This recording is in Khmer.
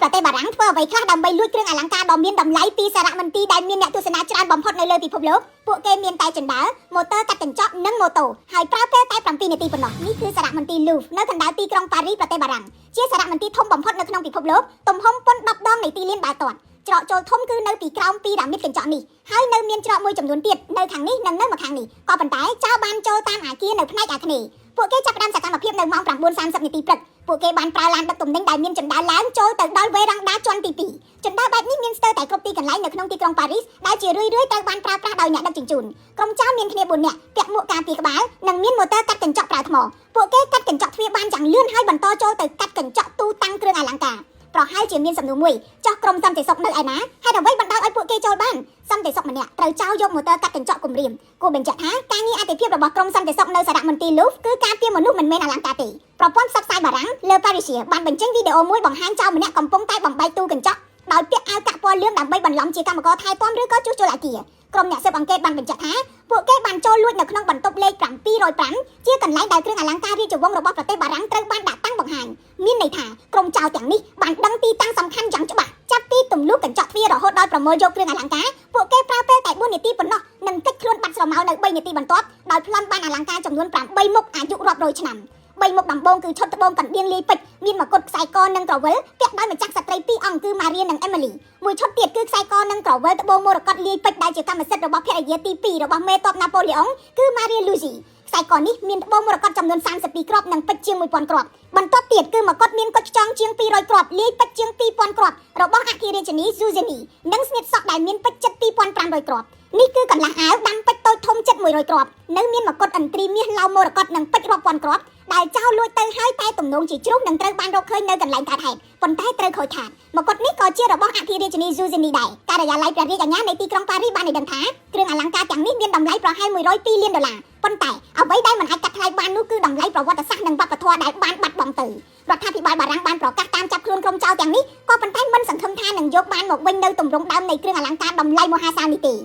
ប្រទេសបារាំងធ្វើអ្វីខ្លះដើម្បីលួចគ្រឿងអលង្ការដ៏មានតម្លៃពីសារមន្ទីរដែលមានអ្នកទស្សនាច្រើនបំផុតនៅលើពិភពលោកពួកគេមានតែជណ្ដើរម៉ូទ័រកាត់កញ្ចក់និងម៉ូតូហើយប្រើពេលតែ7នាទីប៉ុណ្ណោះនេះគឺសារមន្ទីរ Louvre នៅកណ្ដាលទីក្រុងប៉ារីសប្រទេសបារាំងជាសារមន្ទីរធំបំផុតនៅក្នុងពិភពលោកទំហំប៉ុន10ដងនៃទីលានបាល់ទាត់ច្រកចូលធំគឺនៅពីក្រោមពីរ៉ាមីតកញ្ចក់នេះហើយនៅមានច្រកមួយចំនួនទៀតនៅខាងនេះនិងនៅម្ខាងនេះក៏ប៉ុន្តែចៅបានចូលតាមអាគារនៅផ្នែកអាគ្នេយ៍ពួកគេចាប់ផ្ដើមសកម្មភាពនៅម៉ោង 9:30 នាទីព្រឹកពួកគេបានប្រើឡានដឹកទំនិញដែលមានជណ្ដើរឡើងចូលទៅដល់វេរ៉ាំងដាជាន់ទី2ជណ្ដើរបែបនេះមានស្ទើរតែគ្រប់ទីកន្លែងនៅក្នុងទីក្រុងប៉ារីសដែលជារឿយៗត្រូវបានប្រើប្រាស់ដោយអ្នកដឹកជញ្ជូនក្រុមចៅមានគ្នា4នាក់ពាក់មួកការពារក្បាលនិងមានម៉ូទ័រកាត់កញ្ចក់ប្រើថ្មពួកគេកាត់កញ្ចក់ទ្វារបានយ៉ាងលឿនហើយបន្តចូលទៅកាត់កញ្ចក់ទូតាំងគ្រឿងអលង្ការប្រហែលជាមានសំណួរមួយចោះក្រុមសន្តិសុខនៅឯណាហេតុអ្វីបណ្ដោយឲ្យពួកគេចូលបានសន្តិសុខម្នាក់ត្រូវចោលយកម៉ូទ័រកាត់កញ្ចក់គំរាមគួរបញ្ជាក់ថាការងារអតិភិបរបស់ក្រុមសន្តិសុខនៅសារមន្ទីរ Louvre គឺការពារមនុស្សមិនមែនអលង្ការទេប្រព័ន្ធផ្សព្វផ្សាយបារាំង Le Parisien បានបញ្ចេញវីដេអូមួយបង្ហាញចៅម្នាក់កំពុងតែបំបែកទូកញ្ចក់ដោយពាក់អាវកាក់ពណ៌លឿងដើម្បីបន្លំជាកម្មករថែទាំឬក៏ជួសជុលអគារក្រុមអ្នកស៊ើបអង្កេតបានបញ្ជាក់ថាពួកគេបានចូលលួចនៅក្នុងបន្ទប់លេខ705ជាកន្លែងដែលគ្រឿងអលង្ការរាជវង្សរបស់ប្រទេសបារាំងត្រូវបានដាក់តាំងបង្ហាញមានន័យថាក្រុមចៅទាំងនេះបានដឹងទីតាំងសំខាន់យ៉ាងច្បាស់ចាប់ពីទម្លុះកញ្ចក់ទ្វាររហូតដល់ប្រមូលយកគ្រឿងអលង្ការពួកគេប្រើពេលតែ4នាទីប៉ុណ្ណោះនិងកិច្ចខ្លួនបាត់ស្រមោលនៅ3នាទីបន្ទាប់ដោយប្លន់បានអលង្ការចំនួន8មុខអាយុរាប់រយឆ្នាំ3មុខដំបូងគឺឈុតត្បូងកណ្ដៀងលាយពេជ្រមានមកុដខ្សែកនិងក្រវិលពាក់ដោយម្ចាស់ស្ត្រី2អង្គគឺ Maria និង Emily មួយឈុតទៀតគឺខ្សែកនិងក្រវិលត្បូងមរកតលាយពេជ្រដែលជាកម្មសិទ្ធិរបស់ភរិយាទី2របស់មេទ័ពណាប៉ូឡេអុងគឺ Maria Luigi ខ្សែកនេះមានត្បូងមរកតចំនួន32គ្រាប់និងពេជ្រជាង1000គ្រាប់បន្ទាប់ទៀតគឺមកុដមានកុដខ្យងជាង200គ្រាប់លាយពេជ្រជាង2000គ្រាប់របស់អគ្គរាជិនី Eugenie និងស្នៀតសក់ដែលមានពេជ្រជិត2500គ្រាប់នេះគឺកន្លះអាវដាំពេជ្រតូចធំជិត100គ្រាប់នៅមានមកុដឥន្ទ្រីមាសឡោមមរកតនិងពេជ្ររាប់ពាន់គ្រាប់ដែលចៅលួចទៅហើយតែទំនងជាជ្រុះនឹងត្រូវបានរកឃើញនៅកន្លែងកើតហេតុប៉ុន្តែត្រូវខូចខាតមកុដនេះក៏ជារបស់អគ្គរាជិនី Eugenie ដែរការិយាល័យព្រះរាជអាជ្ញានៃទីក្រុងប៉ារីសបានឲ្យដឹងថាគ្រឿងអលង្ការទាំងនេះមានតម្លៃប្រហែល102លានដុល្លារប៉ុន្តែអ្វីដែលមិនអាចកាត់ថ្លៃបាននោះគឺតម្លៃប្រវត្តិសាស្ត្រនិងវប្បធម៌ដែលបានបាត់បង់ទៅរដ្ឋាភិបាលបារាំងបានប្រកាសតាមចាប់ខ្លួនក្រុមចៅទាំងនេះក៏ប៉ុន្តែមិនសង្ឃឹមថានឹងយកបានមកវិញនៅទម្រង់ដើមនៃគ្រឿងអលង្ការតម្លៃមហាសាលនេះទេ